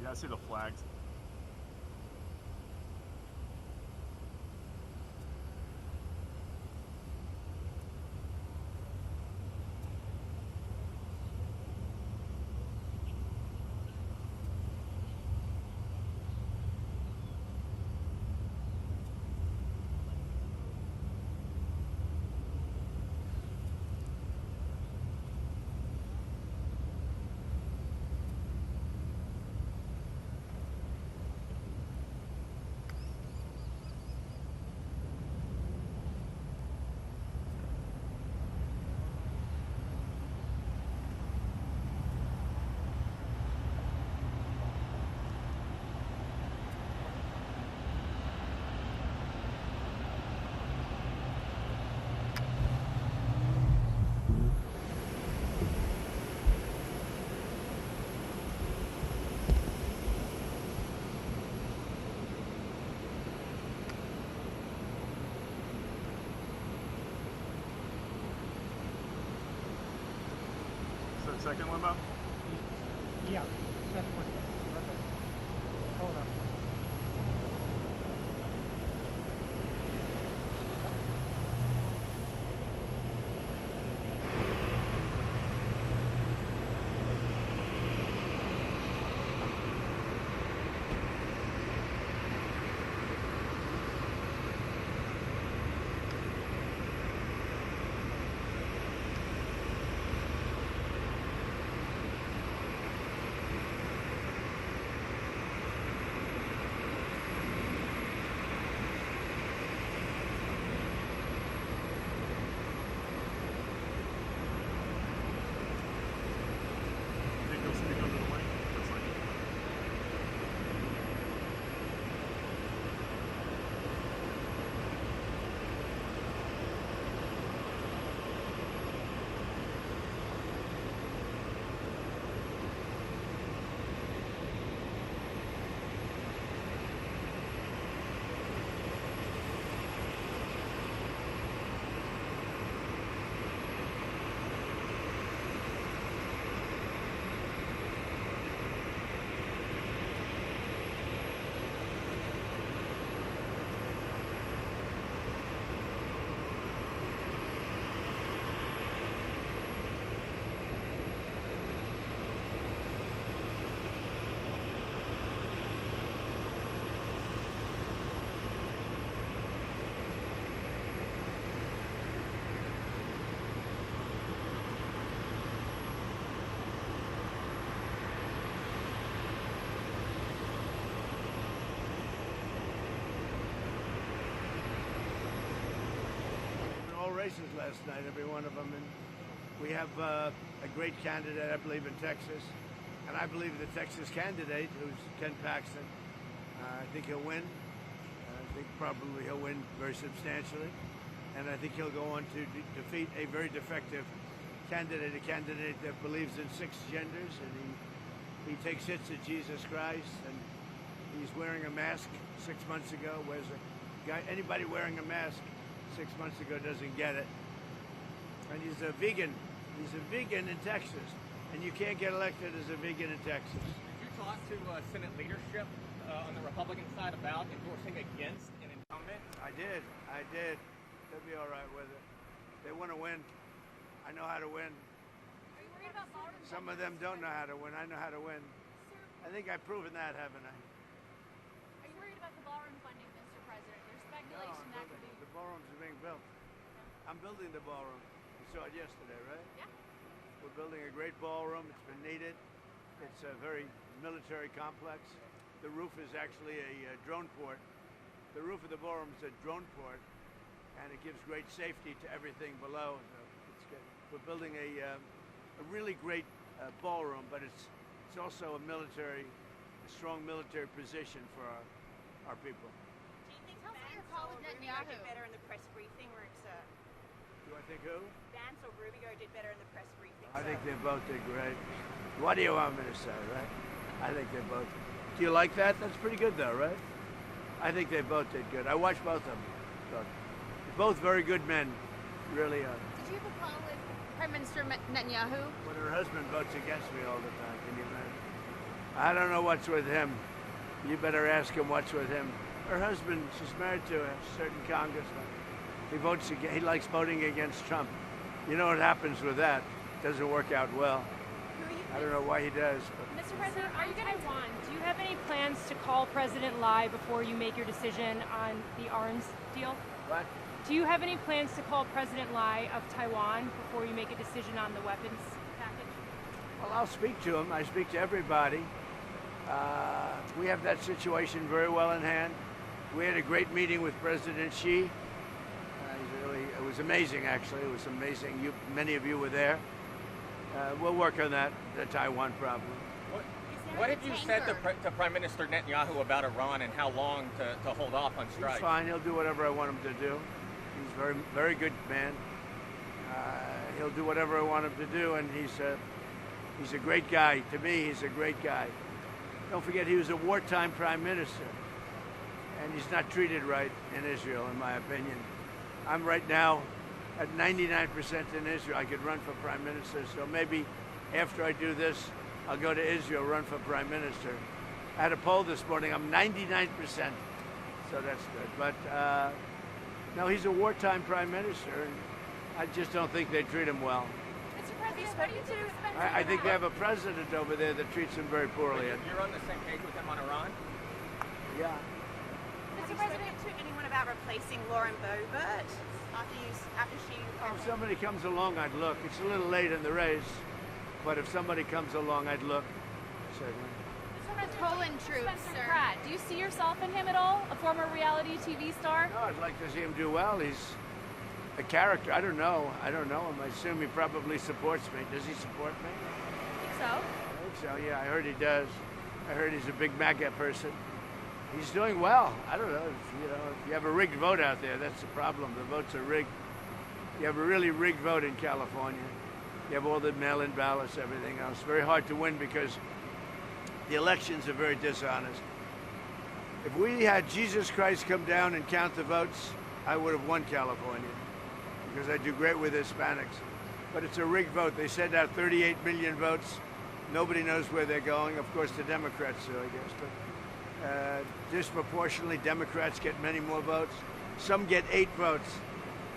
Yeah, I see the flags. Second limo? Yeah, second one. Okay. Hold on. Races last night, every one of them, and we have a great candidate, I believe, in Texas, and I believe the Texas candidate, who's Ken Paxton, I think he'll win. I think probably he'll win very substantially, and I think he'll go on to defeat a very defective candidate, a candidate that believes in 6 genders, and he takes hits at Jesus Christ, and he's wearing a mask 6 months ago. Whereas a guy, anybody wearing a mask 6 months ago doesn't get it. And he's a vegan. He's a vegan in Texas. And you can't get elected as a vegan in Texas. Did you talk to Senate leadership on the Republican side about endorsing against an incumbent? I did. They'll be all right with it. They want to win. I know how to win. Are you worried about Ballroom? Some of them don't know how to win. I know how to win. Sir, I think I've proven that, haven't I? are you worried about the Ballroom funding, Mr. President? There's speculation that could be... The ballrooms are being built. I'm building the ballroom. You saw it yesterday, right? Yeah. We're building a great ballroom. It's been needed. It's a very military complex. The roof is actually a drone port. The roof of the ballroom is a drone port, and it gives great safety to everything below. So it's good. We're building a really great ballroom, but it's also a strong military position for our people. Do you think Vance or Rubio did better in the press briefing, or Do I think who? Vance or Rubio did better in the press briefing? I think they both did great. What do you want me to say, right? I think they both. Do you like that? That's pretty good, though, right? I think they both did good. I watched both of them. So, both very good men, really are. Did you have a problem with Prime Minister Netanyahu? When her husband votes against me all the time, can you imagine? I don't know what's with him. You better ask him what's with him. Her husband, she's married to a certain congressman. He votes against, he likes voting against Trump. You know what happens with that? Doesn't work out well. I don't know why he does. But. Mr. President, are you going to Taiwan, do you have any plans to call President Lai before you make your decision on the arms deal? What? Do you have any plans to call President Lai of Taiwan before you make a decision on the weapons package? Well, I'll speak to him. I speak to everybody. We have that situation very well in hand. We had a great meeting with President Xi. It was amazing, actually. It was amazing. Many of you were there. We'll work on that, the Taiwan problem. What have you said to Prime Minister Netanyahu about Iran and how long to hold off on strike? He's fine. He'll do whatever I want him to do. He's a very, very good man. He'll do whatever I want him to do, and he's a great guy. To me, he's a great guy. Don't forget, he was a wartime prime minister, and he's not treated right in Israel, in my opinion. I'm right now at 99% in Israel. I could run for prime minister, so maybe after I do this, I'll go to Israel, run for prime minister. I had a poll this morning. I'm 99%, so that's good. But no, he's a wartime prime minister, and I just don't think they treat him well. Mr. President, what do you do? I think they have a president over there that treats him very poorly. You're on the same page with him on Iran? Yeah. Have you spoken to anyone about replacing Lauren Boebert after she? If somebody comes along, I'd look. It's a little late in the race, but if somebody comes along, I'd look. Certainly. Poland troops, sir. Do you see yourself in him at all? A former reality TV star? No, I'd like to see him do well. He's a character. I don't know him. I assume he probably supports me. Does he support me? I think so. I think so, yeah. I heard he does. I heard he's a big MAGA person. He's doing well. I don't know. If you have a rigged vote out there, that's the problem. The votes are rigged. You have a really rigged vote in California. You have all the mail-in ballots, everything else. Very hard to win because the elections are very dishonest. If we had Jesus Christ come down and count the votes, I would have won California because I do great with Hispanics. But it's a rigged vote. They sent out 38 million votes. Nobody knows where they're going. Of course, the Democrats do, I guess. But disproportionately, Democrats get many more votes. Some get 8 votes.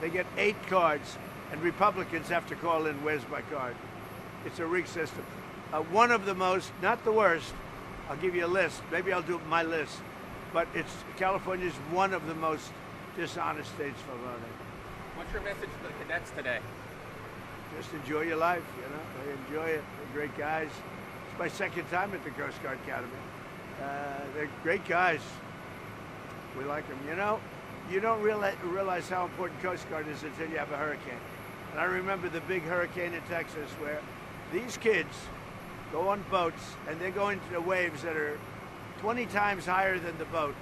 They get 8 cards, and Republicans have to call in, where's my card? It's a rigged system. One of the most, not the worst, I'll give you a list. Maybe I'll do my list. But California's one of the most dishonest states for voting. What's your message to the cadets today? Just enjoy your life, I enjoy it. They're great guys. It's my second time at the Coast Guard Academy. They're great guys. We like them. You don't realize how important Coast Guard is until you have a hurricane. And I remember the big hurricane in Texas where these kids go on boats and they're going to the waves that are 20 times higher than the boat.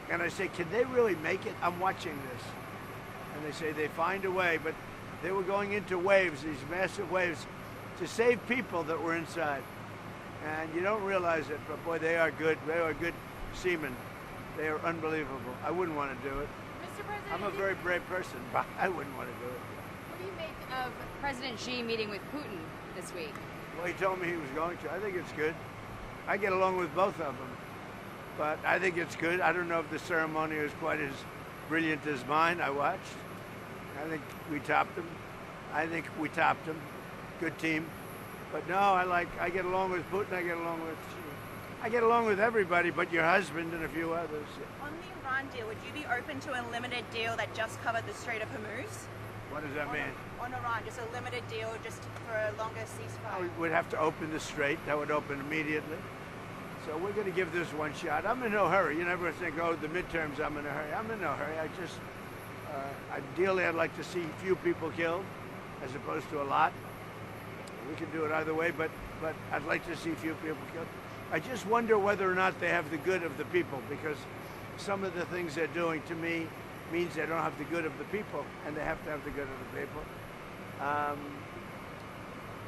And I say, can they really make it? I'm watching this. And they say they find a way, but they were going into waves, these massive waves, to save people that were inside. And you don't realize it, but boy, they are good. They are good seamen. They are unbelievable. I wouldn't want to do it. Mr. President, I'm a very brave person, but I wouldn't want to do it. What do you make of President Xi meeting with Putin this week? Well, he told me he was going to. I think it's good. I get along with both of them, but I think it's good. I don't know if the ceremony was quite as brilliant as mine. I watched. I think we topped them. Good team. But no, I get along with Putin. I get along with everybody, but your husband and a few others. On the Iran deal, would you be open to a limited deal that just covered the Strait of Hormuz? What does that mean? On Iran, just a limited deal, just for a longer ceasefire. We would have to open the strait. That would open immediately. So we're going to give this one shot. I'm in no hurry. You never think, oh, the midterms, I'm in a hurry. I'm in no hurry. Ideally, I'd like to see few people killed as opposed to a lot. We can do it either way, but I'd like to see few people killed. I just wonder whether or not they have the good of the people, because some of the things they're doing to me means they don't have the good of the people, and they have to have the good of the people.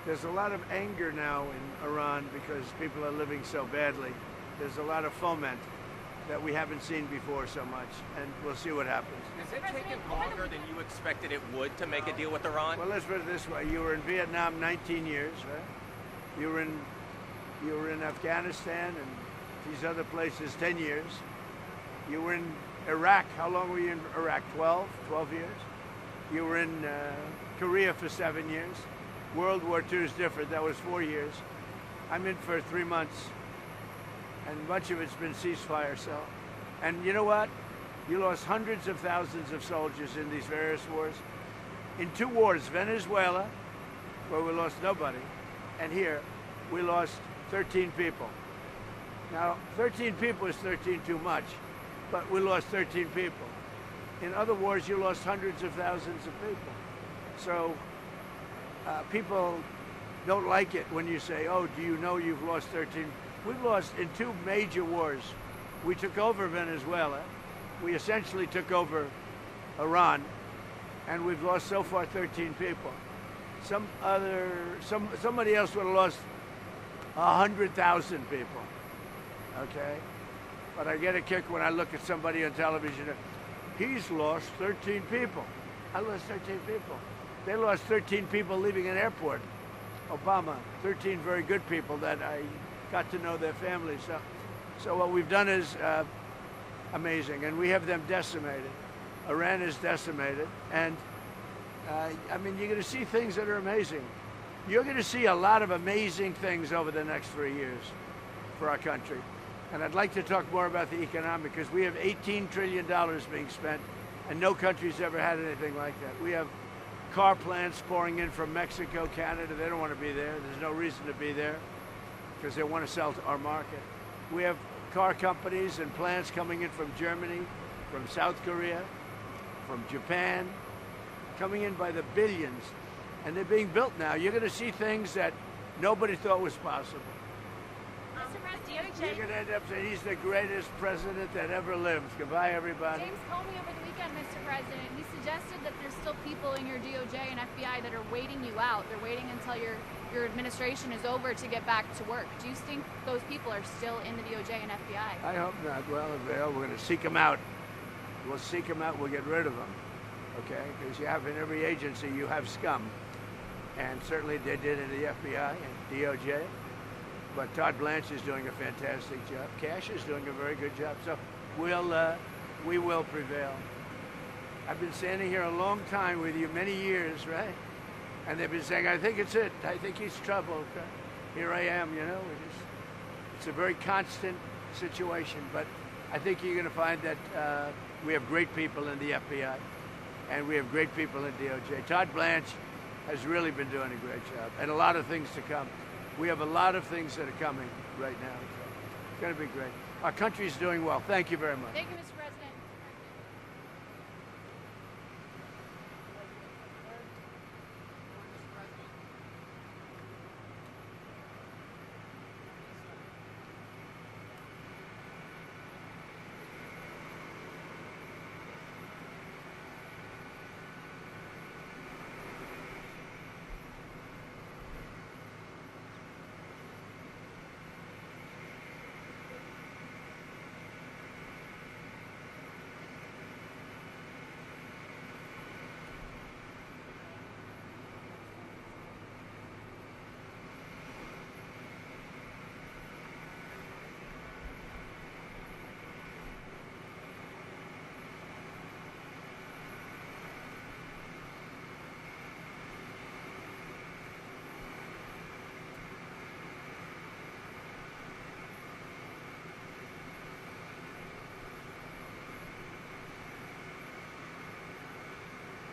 There's a lot of anger now in Iran because people are living so badly. There's a lot of foment that we haven't seen before so much, and we'll see what happens. Has it taken longer than you expected it would to make a deal with Iran? Well, let's put it this way. You were in Vietnam 19 years, right? You You were in Afghanistan and these other places 10 years. You were in Iraq. How long were you in Iraq? 12 years. You were in Korea for 7 years. World War II is different. That was 4 years. I'm in for 3 months. And much of it's been ceasefire. So, and you know what? You lost hundreds of thousands of soldiers in these various wars. In 2 wars, Venezuela, where we lost nobody, and here, we lost 13 people. Now, 13 people is 13 too much, but we lost 13 people. In other wars, you lost hundreds of thousands of people. So people don't like it when you say, oh, do you know you've lost 13? We've lost in 2 major wars. We took over Venezuela. We essentially took over Iran, and we've lost so far 13 people. Somebody else would have lost 100,000 people. Okay? But I get a kick when I look at somebody on television. He's lost 13 people. I lost 13 people. They lost 13 people leaving an airport. Obama, 13 very good people that I got to know their families. So what we've done is amazing, and we have them decimated. Iran is decimated, and I mean, you're going to see things that are amazing. You're going to see a lot of amazing things over the next 3 years for our country. And I'd like to talk more about the economic, because we have $18 trillion being spent, and no country's ever had anything like that. We have car plants pouring in from Mexico, Canada. They don't want to be there. There's no reason to be there, because they want to sell to our market. We have car companies and plants coming in from Germany, from South Korea, from Japan, coming in by the billions, and they're being built now. You're going to see things that nobody thought was possible. You're going to end up saying he's the greatest president that ever lived. Goodbye, everybody. James called me over the weekend, Mr. President. He suggested that there's still people in your DOJ and FBI that are waiting you out. They're waiting until your administration is over to get back to work. Do you think those people are still in the DOJ and FBI? I hope not. Well, if they are, we're going to seek them out. We'll seek them out. We'll get rid of them. Okay? Because you have in every agency, you have scum. And certainly they did in the FBI and DOJ. But Todd Blanche is doing a fantastic job. Cash is doing a very good job. So we will prevail. I've been standing here a long time with you, many years, right? And they've been saying, I think it's it. I think he's trouble. Here I am, you know. It's a very constant situation. But I think you're going to find that we have great people in the FBI, and we have great people in DOJ. Todd Blanche has really been doing a great job, and a lot of things to come. We have a lot of things that are coming right now. So it's going to be great. Our country's doing well. Thank you very much. Thank you, Mr. President.